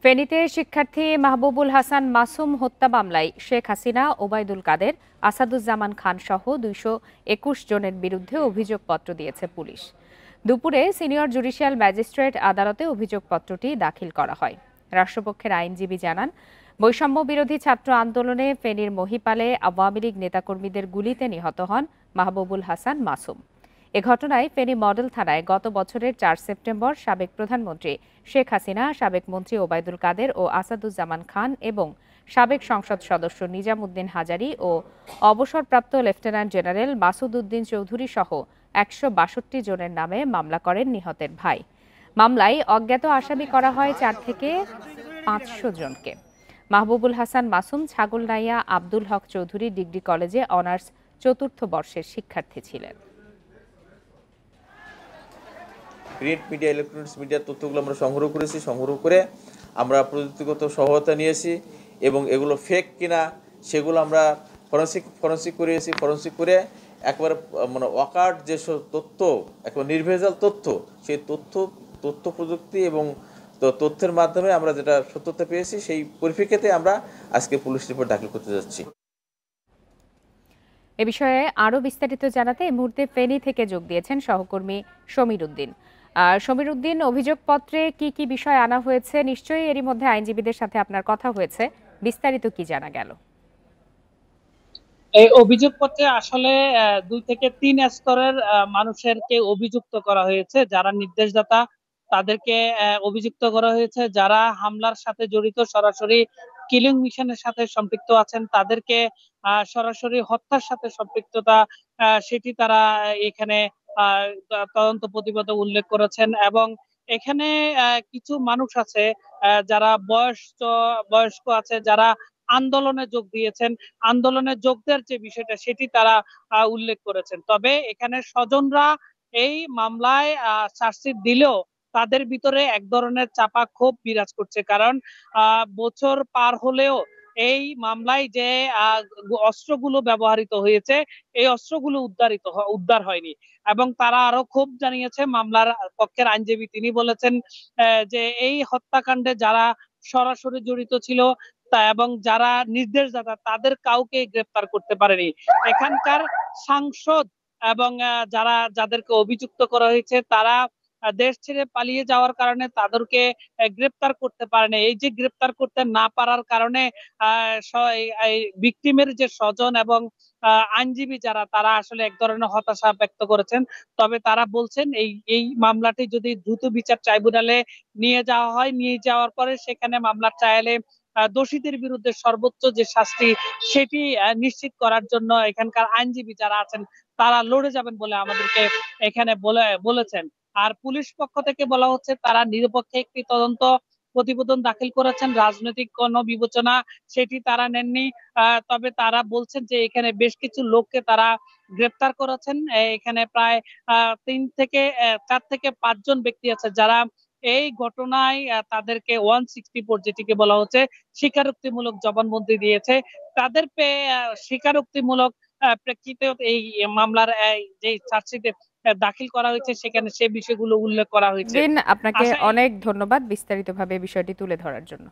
ফেনীতে শিক্ষার্থী মাহবুবুল হাসান মাসুম হত্যা মামলায় শেখ হাসিনা, ওবায়দুল কাদের, আসাদুজ্জামান খান সহ ২২১ জনের বিরুদ্ধে অভিযোগপত্র দিয়েছে পুলিশ। দুপুরে সিনিয়র জুডিশিয়াল ম্যাজিস্ট্রেট আদালতে অভিযোগপত্রটি দাখিল করা হয়। রাষ্ট্রপক্ষের আইনজীবী জানান, বৈষম্য বিরোধী ছাত্র আন্দোলনে ফেনীর মহিপালে আওয়ামী লীগ নেতাকর্মীদের গুলিতে নিহত হন মাহবুবুল হাসান মাসুম। এ ঘটনায় ফেনী মডেল থানায় গত বছরের ৪ সেপ্টেম্বর সাবেক প্রধানমন্ত্রী শেখ হাসিনা, সাবেক মন্ত্রী ওবায়দুল কাদের ও আসাদুজ্জামান খান এবং সাবেক সংসদ সদস্য নিজামুদ্দিন হাজারী ও অবসরপ্রাপ্ত লেফটেন্যান্ট জেনারেল মাসুদ উদ্দিন চৌধুরী সহ ১৬২ জনের নামে মামলা করেন নিহতের ভাই। মামলায় অজ্ঞাত আসামি করা হয় ৪ থেকে ৫০০ জনকে। মাহবুবুল হাসান মাসুম ছাগলনাইয়া আব্দুল হক চৌধুরী ডিগ্রি কলেজে অনার্স ৪র্থ বর্ষের শিক্ষার্থী ছিলেন। প্রিন্ট মিডিয়া, ইলেকট্রনিক্স মিডিয়ার তথ্যগুলো আমরা সংগ্রহ করে আমরা প্রযুক্তিগত সহায়তা নিয়েছি এবং এগুলো ফেক কিনা সেগুলো আমরা ফরেন্সিক করে একবার অকার্ড যেসব তথ্য, একবার নির্ভেজাল তথ্য, সেই তথ্য প্রযুক্তি এবং তথ্যের মাধ্যমে আমরা যেটা সত্যতা পেয়েছি সেই পরিপ্রেক্ষিতে আমরা আজকে পুলিশ রিপোর্ট দাখিল করতে যাচ্ছি। এ বিষয়ে আরও বিস্তারিত জানাতে এই মুহূর্তে ফেনী থেকে যোগ দিয়েছেন সহকর্মী সমীর উদ্দিন। সমীর উদ্দিন, অভিযোগপত্রে কি কি বিষয় আনা হয়েছে? নিশ্চয়ই এরই মধ্যে আইনজীবীদের সাথে আপনার কথা হয়েছে, বিস্তারিত কি জানা গেল? এই অভিযোগপত্রে আসলে ২ থেকে ৩ স্তরের মানুষেরকে অভিযুক্ত করা হয়েছে। যারা নির্দেশদাতা তাদেরকে অভিযুক্ত করা হয়েছে, যারা হামলার সাথে জড়িত, সরাসরি কিলিং মিশনের সাথে সম্পৃক্ত আছেন তাদেরকে সরাসরি হত্যার সাথে সম্পৃক্ততা সেটি তারা এখানে তদন্ত প্রতিবেদনে উল্লেখ করেছেন। এবং এখানে কিছু মানুষ আছে যারা বয়স্ক আছে, যারা আন্দোলনে যোগ দিয়েছেন, আন্দোলনে যোগ দেওয়ার যে বিষয়টা সেটি তারা উল্লেখ করেছেন। তবে এখানে স্বজনরা এই মামলায় চার্জশিট দিলেও তাদের ভিতরে এক ধরনের চাপা ক্ষোভ বিরাজ করছে। কারণ বছর পার হলেও এই মামলায় যে অস্ত্রগুলো ব্যবহৃত হয়েছে, এই অস্ত্রগুলো উদ্ধার হয়নি এবং তারা আরো ক্ষোভ জানিয়েছে। মামলার পক্ষের আইনজীবী তিনি বলেছেন যে এই হত্যাকাণ্ডে যারা সরাসরি জড়িত ছিল এবং যারা নির্দেশদাতা তাদের কাউকে গ্রেফতার করতে পারেনি। এখানকার সাংসদ এবং যাদেরকে অভিযুক্ত করা হয়েছে তারা দেশ ছেড়ে পালিয়ে যাওয়ার কারণে তাদেরকে গ্রেফতার করতে পারেনি। এই যে গ্রেফতার করতে না পারার কারণে ভিকটিমের যে স্বজন এবং আইনজীবী যারা তারা আসলে এক ধরনের হতাশা ব্যক্ত করেছেন। তবে তারা বলছেন এই মামলাটি যদি দ্রুত বিচার ট্রাইব্যুনালে নিয়ে যাওয়া হয়, নিয়ে যাওয়ার পরে সেখানে মামলার ট্রায়ালে দোষীদের বিরুদ্ধে সর্বোচ্চ যে শাস্তি সেটি নিশ্চিত করার জন্য এখানকার আইনজীবী যারা আছেন তারা লড়ে যাবেন বলে আমাদেরকে এখানে বলেছেন। আর পুলিশ পক্ষ থেকে বলা হচ্ছে তারা নিরপেক্ষ একটি তদন্ত প্রতিবেদন দাখিল করেছেন, রাজনৈতিক কোনো বিবেচনা সেটি তারা নেননি। তবে তারা বলছেন যে এখানে বেশ কিছু লোককে তারা গ্রেফতার করেছেন। এখানে প্রায় 4 থেকে ৫ জন ব্যক্তি আছে যারা এই ঘটনায় তাদেরকে 164 যেটিকে বলা হচ্ছে স্বীকারোক্তিমূলক জবানবন্দি দিয়েছে। তাদের স্বীকারোক্তিমূলক প্রেক্ষিতে এই মামলার যে চার্জশিটে দাখিল করা হয়েছে সেখানে সে বিষয়গুলো উল্লেখ করা হয়েছে। আপনাকে অনেক ধন্যবাদ বিস্তারিতভাবে বিষয়টি তুলে ধরার জন্য।